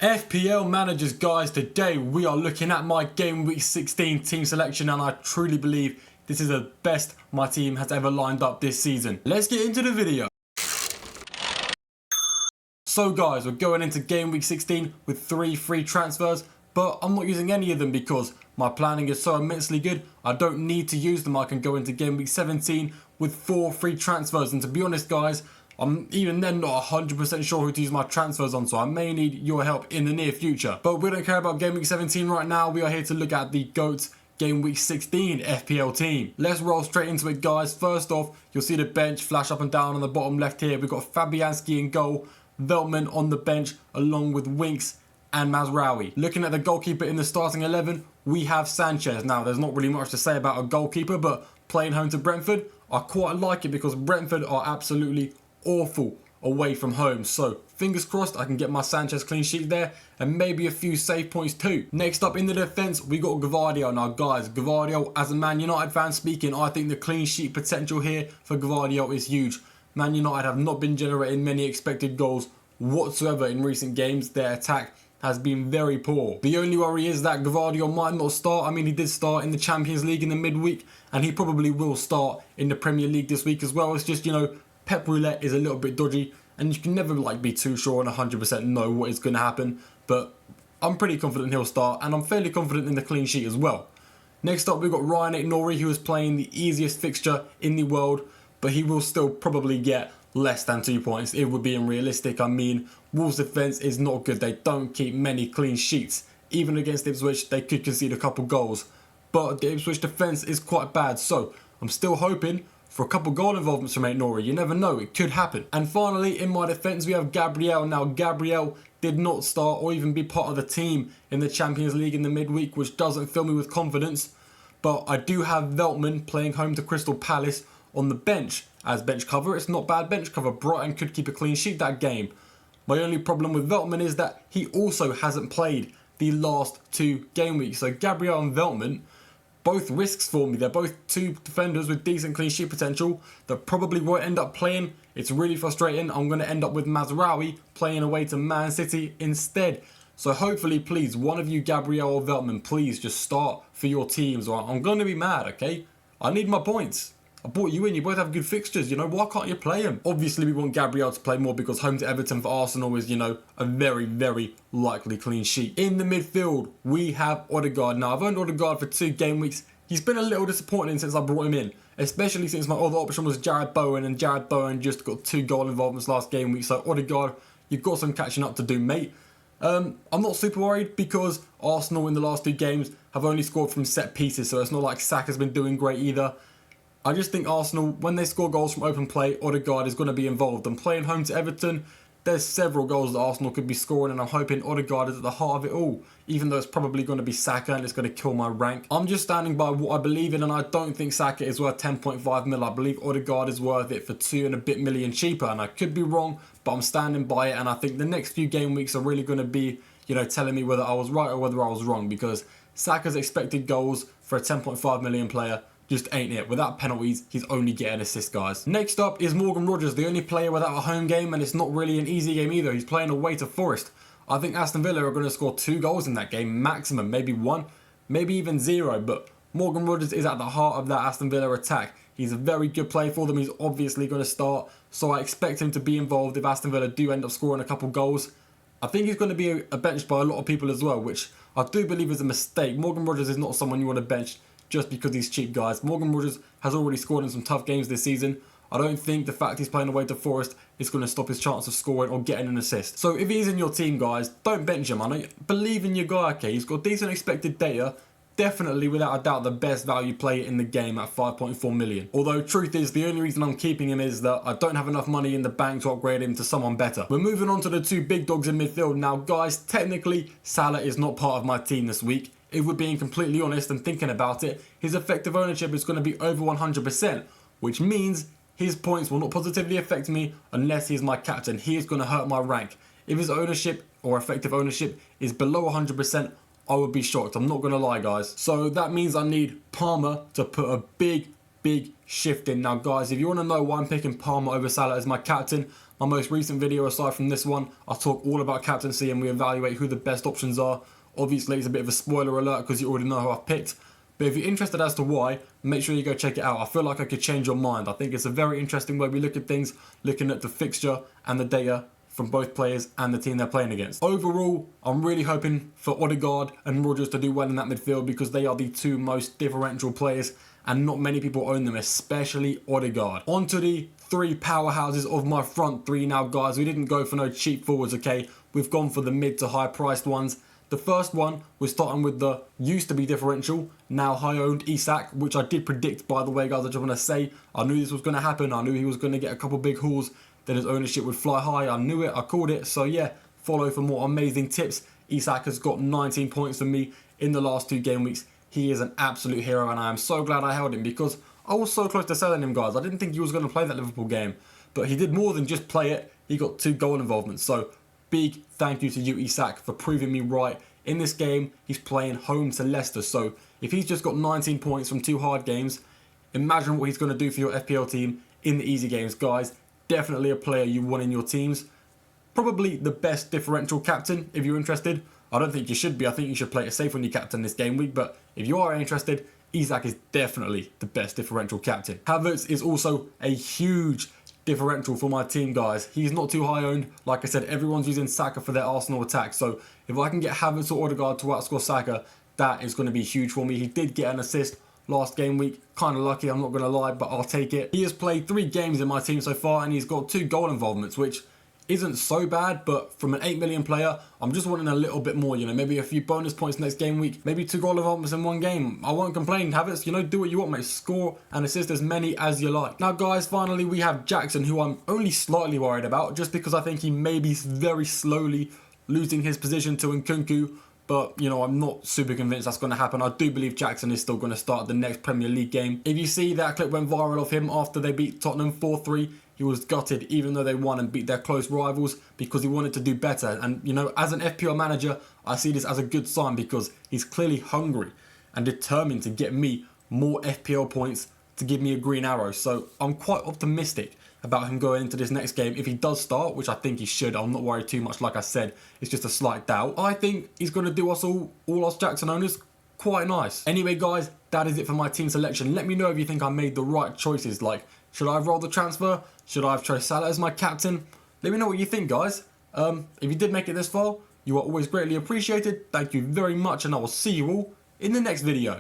FPL managers, guys, today we are looking at my game week 16 team selection, and I truly believe this is the best my team has ever lined up this season. Let's get into the video. So guys, we're going into game week 16 with 3 free transfers, but I'm not using any of them because my planning is so immensely good. I don't need to use them. I can go into game week 17 with 4 free transfers, and to be honest guys, I'm even then not 100% sure who to use my transfers on, so I may need your help in the near future. But we don't care about game week 17 right now. We are here to look at the GOAT game week 16 FPL team. Let's roll straight into it, guys. First off, you'll see the bench flash up and down on the bottom left here. We've got Fabianski in goal, Veltman on the bench along with Winks and Mazraoui. Looking at the goalkeeper in the starting 11, we have Sanchez. Now, there's not really much to say about a goalkeeper, but playing home to Brentford, I quite like it because Brentford are absolutely awful away from home. So fingers crossed I can get my Sanchez clean sheet there and maybe a few save points too. Next up in the defence, we got Gavardio. Now guys, Gavardio, as a Man United fan speaking, I think the clean sheet potential here for Gavardio is huge. Man United have not been generating many expected goals whatsoever in recent games. Their attack has been very poor. The only worry is that Gavardio might not start. I mean, he did start in the Champions League in the midweek, and he probably will start in the Premier League this week as well. It's just, you know, Pep Roulette is a little bit dodgy, and you can never be too sure and 100% know what is going to happen, but I'm pretty confident he'll start, and I'm fairly confident in the clean sheet as well. Next up, we've got Ryan Aït-Nouri, who is playing the easiest fixture in the world, but he will still probably get less than 2 points. It would be unrealistic. I mean, Wolves' defence is not good. They don't keep many clean sheets. Even against Ipswich, they could concede a couple goals, but the Ipswich defence is quite bad, so I'm still hoping for a couple goal involvements from Aït-Nouri. You never know, it could happen. And finally, in my defence, we have Gabriel. Now, Gabriel did not start or even be part of the team in the Champions League in the midweek, which doesn't fill me with confidence. But I do have Veltman playing home to Crystal Palace on the bench as bench cover. It's not bad bench cover. Brighton could keep a clean sheet that game. My only problem with Veltman is that he also hasn't played the last 2 game weeks. So Gabriel and Veltman, both risks for me. They're both 2 defenders with decent clean sheet potential that probably won't end up playing. It's really frustrating. I'm going to end up with Mazraoui playing away to Man City instead. So hopefully, please, one of you, Gabriel or Veltman, please just start for your teams, or I'm going to be mad, okay? I need my points. I brought you in, you both have good fixtures, you know, why can't you play them? Obviously, we want Gabriel to play more because home to Everton for Arsenal is, you know, a very, very likely clean sheet. In the midfield, we have Odegaard. Now, I've owned Odegaard for 2 game weeks. He's been a little disappointing since I brought him in, especially since my other option was Jarrod Bowen, and Jarrod Bowen just got 2 goal involvements last game week. So, Odegaard, you've got some catching up to do, mate. I'm not super worried because Arsenal in the last 2 games have only scored from set pieces, so it's not like Saka's been doing great either. I just think Arsenal, when they score goals from open play, Odegaard is going to be involved. And playing home to Everton, there's several goals that Arsenal could be scoring, and I'm hoping Odegaard is at the heart of it all, even though it's probably going to be Saka and it's going to kill my rank. I'm just standing by what I believe in, and I don't think Saka is worth 10.5 mil. I believe Odegaard is worth it for 2 and a bit million cheaper, and I could be wrong, but I'm standing by it, and I think the next few game weeks are really going to be, you know, telling me whether I was right or whether I was wrong, because Saka's expected goals for a 10.5 million player just ain't it. Without penalties, he's only getting assists, guys. Next up is Morgan Rogers, the only player without a home game, and it's not really an easy game either. He's playing away to Forest. I think Aston Villa are going to score 2 goals in that game, maximum, maybe 1, maybe even 0, but Morgan Rogers is at the heart of that Aston Villa attack. He's a very good player for them. He's obviously going to start, so I expect him to be involved if Aston Villa do end up scoring a couple goals. I think he's going to be benched by a lot of people as well, which I do believe is a mistake. Morgan Rogers is not someone you want to bench just because he's cheap, guys. Morgan Rogers has already scored in some tough games this season. I don't think the fact he's playing away to Forest is going to stop his chance of scoring or getting an assist. So if he's in your team, guys, don't bench him. I know, believe in your guy, okay? He's got decent expected data. Definitely, without a doubt, the best value player in the game at 5.4 million. Although, truth is, the only reason I'm keeping him is that I don't have enough money in the bank to upgrade him to someone better. We're moving on to the 2 big dogs in midfield. Now, guys, technically, Salah is not part of my team this week. If we're being completely honest and thinking about it, his effective ownership is going to be over 100%, which means his points will not positively affect me unless he's my captain. He is going to hurt my rank. If his ownership or effective ownership is below 100%, I would be shocked. I'm not going to lie, guys. So that means I need Palmer to put a big big shifting. Now guys, if you want to know why I'm picking Palmer over Salah as my captain, my most recent video aside from this one, I talk all about captaincy and we evaluate who the best options are. Obviously it's a bit of a spoiler alert because you already know who I've picked. But if you're interested as to why, make sure you go check it out. I feel like I could change your mind. I think it's a very interesting way we look at things, looking at the fixture and the data from both players and the team they're playing against. Overall, I'm really hoping for Odegaard and Rodgers to do well in that midfield because they are the two most differential players and not many people own them, especially Odegaard. On to the three powerhouses of my front three now, guys. We didn't go for no cheap forwards, okay? We've gone for the mid to high priced ones. The first one, we're starting with the used to be differential, now high owned Isak, which I did predict, by the way, guys. I just want to say, I knew this was going to happen. I knew he was going to get a couple big hauls, then his ownership would fly high. I knew it, I called it. So yeah, follow for more amazing tips. Isak has got 19 points for me in the last 2 game weeks. He is an absolute hero and I am so glad I held him because I was so close to selling him, guys. I didn't think he was going to play that Liverpool game, but he did more than just play it. He got 2 goal involvements. So big thank you to you, Isak, for proving me right. In this game, he's playing home to Leicester. So if he's just got 19 points from 2 hard games, imagine what he's going to do for your FPL team in the easy games, guys. Definitely a player you want in your teams. Probably the best differential captain if you're interested. I don't think you should be. I think you should play it safe when you captain this game week. But if you are interested, Isak is definitely the best differential captain. Havertz is also a huge differential for my team, guys. He's not too high owned. Like I said, everyone's using Saka for their Arsenal attack. So if I can get Havertz or Odegaard to outscore Saka, that is going to be huge for me. He did get an assist last game week. Kind of lucky, I'm not going to lie, but I'll take it. He has played 3 games in my team so far and he's got 2 goal involvements, which isn't so bad, but from an 8 million player, I'm just wanting a little bit more, you know, maybe a few bonus points next game week, maybe 2 goal involvements in 1 game. I won't complain. Havertz, you know, do what you want, mate. Score and assist as many as you like. Now, guys, finally, we have Jackson, who I'm only slightly worried about, just because I think he may be very slowly losing his position to Nkunku. But, you know, I'm not super convinced that's going to happen. I do believe Jackson is still going to start the next Premier League game. If you see that clip went viral of him after they beat Tottenham 4-3, he was gutted even though they won and beat their close rivals because he wanted to do better. And, you know, as an FPL manager, I see this as a good sign because he's clearly hungry and determined to get me more FPL points to give me a green arrow. So I'm quite optimistic about him going into this next game. If he does start, which I think he should, I'm not worried too much. Like I said, it's just a slight doubt. I think he's going to do us all us Jackson owners quite nice. Anyway, guys, that is it for my team selection. Let me know if you think I made the right choices. Like, should I have rolled the transfer? Should I have chose Salah as my captain? Let me know what you think, guys. If you did make it this far, you are always greatly appreciated. Thank you very much, and I will see you all in the next video.